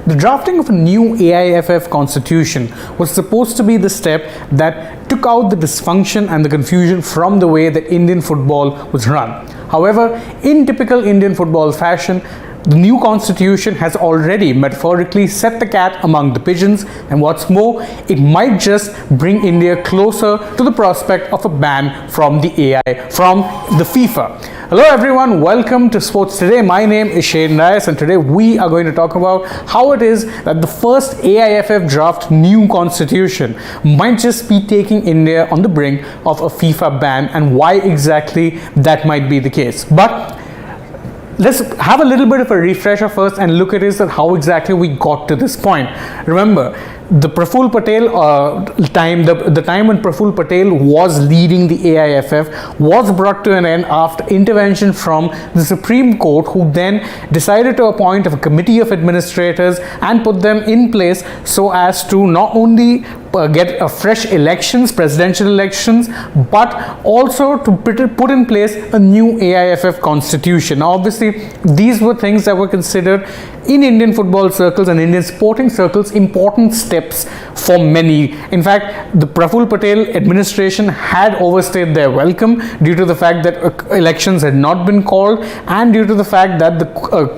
The drafting of a new AIFF constitution was supposed to be the step that took out the dysfunction and the confusion from the way that Indian football was run. However, in typical Indian football fashion, the new constitution has already metaphorically set the cat among the pigeons, and what's more, it might just bring India closer to the prospect of a ban from the FIFA. Hello everyone, welcome to Sports Today. My name is Shane Reyes, and today we are going to talk about how it is that the first AIFF draft new constitution might just be taking India on the brink of a FIFA ban, and why exactly that might be the case. But let's have a little bit of a refresher first and look at how exactly we got to this point. Remember, the Praful Patel the time when Praful Patel was leading the AIFF was brought to an end after intervention from the Supreme Court, who then decided to appoint a committee of administrators and put them in place so as to not only get fresh elections, presidential elections, but also to put in place a new AIFF constitution. Now, obviously, these were things that were considered in Indian football circles and Indian sporting circles important steps for many. In fact, the Praful Patel administration had overstayed their welcome due to the fact that elections had not been called, and due to the fact that the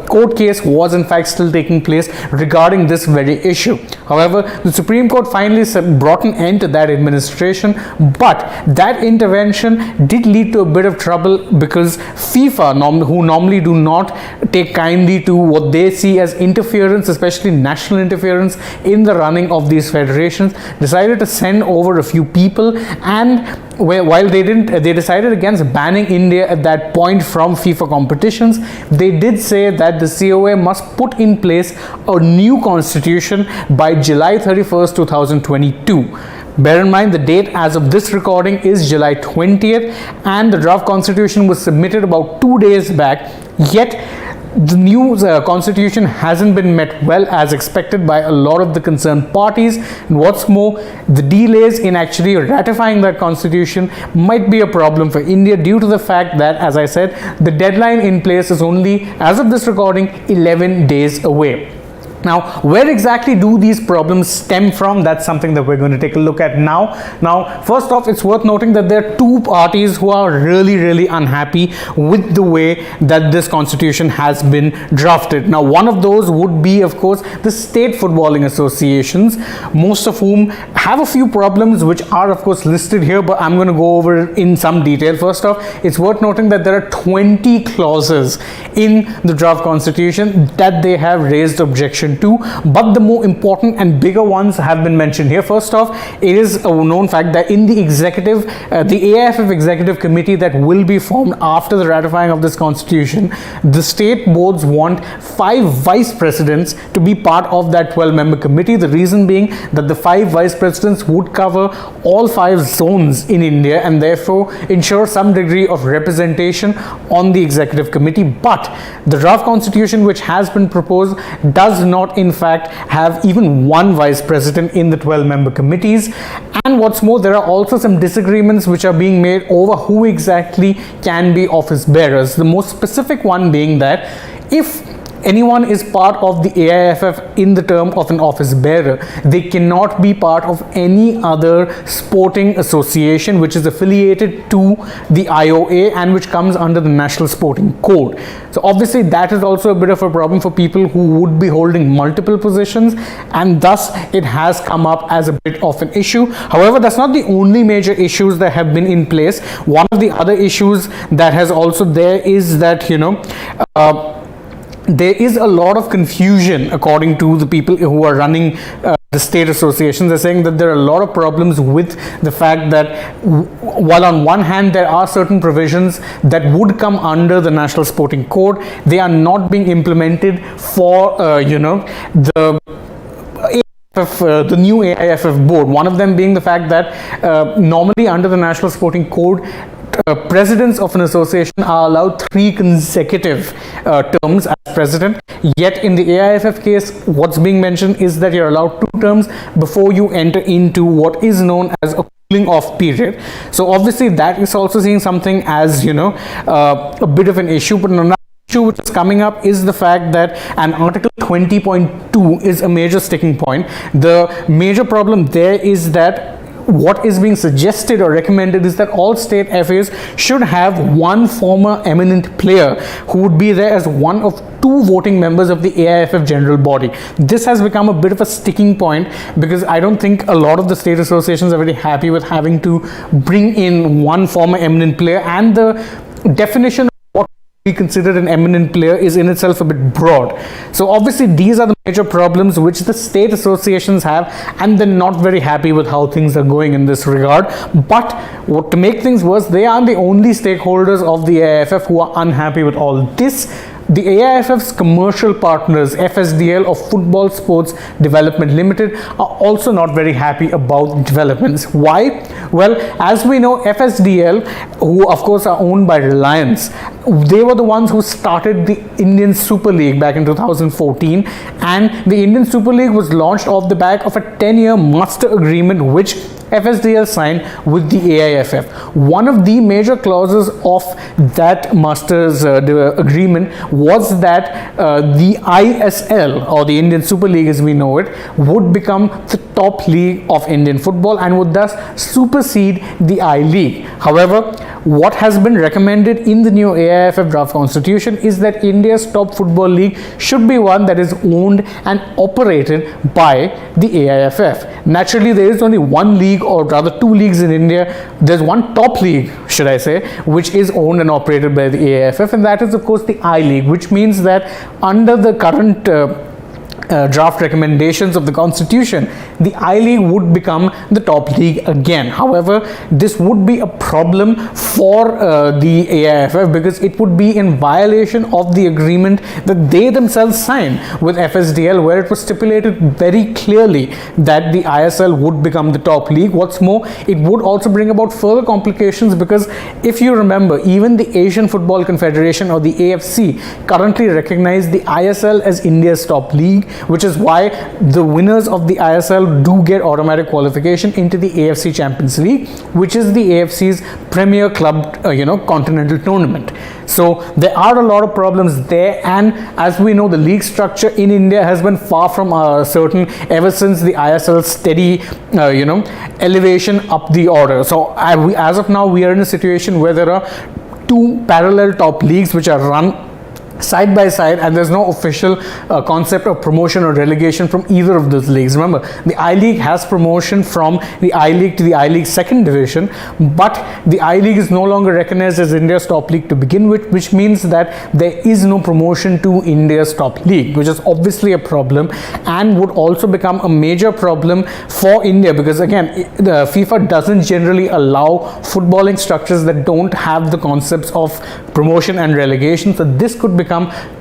court case was in fact still taking place regarding this very issue. However, the Supreme Court finally brought an end to that administration, but that intervention did lead to a bit of trouble because FIFA, who normally do not take kindly to what they see as interference, especially national interference in the running of these federations, decided to send over a few people, and while they decided against banning India at that point from FIFA competitions, they did say that the COA must put in place a new constitution by July 31st, 2022. Bear in mind, the date as of this recording is July 20th, and the draft constitution was submitted about 2 days back, yet the new constitution hasn't been met well as expected by a lot of the concerned parties, and what's more, the delays in actually ratifying that constitution might be a problem for India due to the fact that, as I said, the deadline in place is only, as of this recording, 11 days away. Now, where exactly do these problems stem from? That's something that we're going to take a look at now. Now, first off, it's worth noting that there are two parties who are really unhappy with the way that this constitution has been drafted. Now, one of those would be, of course, the state footballing associations, most of whom have a few problems which are, of course, listed here, but I'm going to go over in some detail. First off, it's worth noting that there are 20 clauses in the draft constitution that they have raised objection to, but the more important and bigger ones have been mentioned here. First off, it is a known fact that in the AIFF executive committee that will be formed after the ratifying of this constitution, the state boards want 5 vice presidents to be part of that 12-member committee. The reason being that the 5 vice presidents would cover all 5 zones in India and therefore ensure some degree of representation on the executive committee. But the draft constitution which has been proposed does not in fact have even one vice president in the 12-member committees, and what's more, there are also some disagreements which are being made over who exactly can be office bearers. The most specific one being that if anyone is part of the AIFF in the term of an office bearer, they cannot be part of any other sporting association which is affiliated to the IOA and which comes under the National Sporting Code. So obviously that is also a bit of a problem for people who would be holding multiple positions, and thus it has come up as a bit of an issue. However, that's not the only major issues that have been in place. One of the other issues that has also there is that, there is a lot of confusion according to the people who are running the state associations. They're saying that there are a lot of problems with the fact that while on one hand there are certain provisions that would come under the National Sporting Code, they are not being implemented for the new AIFF board. One of them being the fact that normally under the National Sporting Code, presidents of an association are allowed 3 consecutive terms as president, yet in the AIFF case what's being mentioned is that you're allowed 2 terms before you enter into what is known as a cooling off period. So obviously that is also seeing something as a bit of an issue. But another issue which is coming up is the fact that an Article 20.2 is a major sticking point. The major problem there is that what is being suggested or recommended is that all state FAs should have one former eminent player who would be there as one of two voting members of the AIFF general body. This has become a bit of a sticking point because I don't think a lot of the state associations are very happy with having to bring in one former eminent player, and the definition be considered an eminent player is in itself a bit broad. So obviously these are the major problems which the state associations have, and they're not very happy with how things are going in this regard. But what to make things worse, they are the only stakeholders of the AIFF who are unhappy with all this. The AIFF's commercial partners, FSDL of Football Sports Development Limited, are also not very happy about developments. Why? Well, as we know, FSDL, who of course are owned by Reliance, they were the ones who started the Indian Super League back in 2014, and the Indian Super League was launched off the back of a 10-year master agreement which FSDL signed with the AIFF. One of the major clauses of that master's agreement was that the ISL, or the Indian Super League as we know it, would become the top league of Indian football and would thus supersede the I-League. However, what has been recommended in the new AIFF draft constitution is that India's top football league should be one that is owned and operated by the AIFF. Naturally, there is only one league, or rather two leagues in India. There's one top league, should I say, which is owned and operated by the AIFF, and that is of course the I-League, which means that under the current draft recommendations of the constitution, the I-League would become the top league again. However, this would be a problem for the AIFF because it would be in violation of the agreement that they themselves signed with FSDL, where it was stipulated very clearly that the ISL would become the top league. What's more, it would also bring about further complications because if you remember, even the Asian Football Confederation, or the AFC, currently recognize the ISL as India's top league, which is why the winners of the ISL do get automatic qualification into the AFC Champions League, which is the AFC's premier club, continental tournament. So there are a lot of problems there, and as we know, the league structure in India has been far from certain ever since the ISL's steady, elevation up the order. So as of now, we are in a situation where there are two parallel top leagues which are run side by side, and there's no official concept of promotion or relegation from either of those leagues. Remember, the I-League has promotion from the I-League to the I-League second division, but the I-League is no longer recognized as India's top league to begin with, which means that there is no promotion to India's top league, which is obviously a problem and would also become a major problem for India because, again, the FIFA doesn't generally allow footballing structures that don't have the concepts of promotion and relegation. So this could become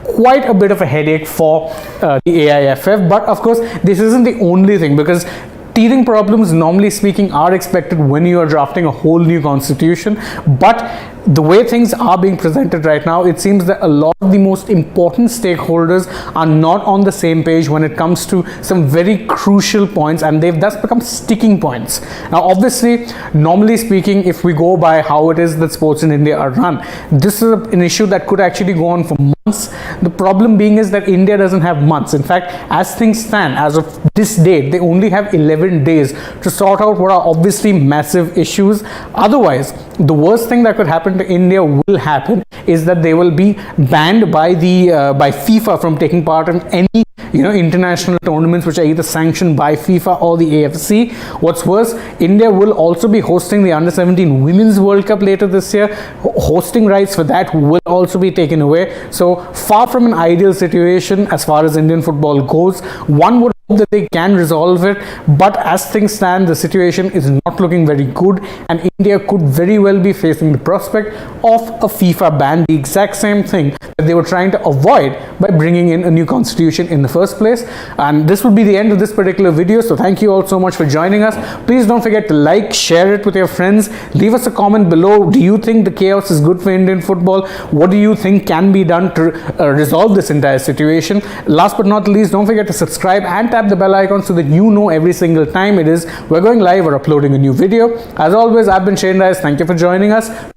quite a bit of a headache for the AIFF. But of course, this isn't the only thing, because teething problems, normally speaking, are expected when you are drafting a whole new constitution. But the way things are being presented right now, it seems that a lot of the most important stakeholders are not on the same page when it comes to some very crucial points, and they've thus become sticking points. Now, obviously, normally speaking, if we go by how it is that sports in India are run, this is an issue that could actually go on for months. The problem being is that India doesn't have months. In fact, as things stand, as of this date, they only have 11 days to sort out what are obviously massive issues. Otherwise, the worst thing that could happen to India will happen is that they will be banned by FIFA from taking part in any international tournaments which are either sanctioned by FIFA or the AFC. What's worse, India will also be hosting the Under-17 Women's World Cup later this year. Hosting rights for that will also be taken away. So far from an ideal situation as far as Indian football goes. One would hope that they can resolve it, but as things stand, the situation is not looking very good, and India could very well be facing the prospect of a FIFA ban, the exact same thing that they were trying to avoid by bringing in a new constitution in the first place. And this would be the end of this particular video, so thank you all so much for joining us. Please don't forget to like, share it with your friends, leave us a comment below. Do you think the chaos is good for Indian football? What do you think can be done to resolve this entire situation? Last but not least, don't forget to subscribe and tap the bell icon so that you know every single time we're going live or uploading a new video. As always, I've been Shane Rice. Thank you for joining us.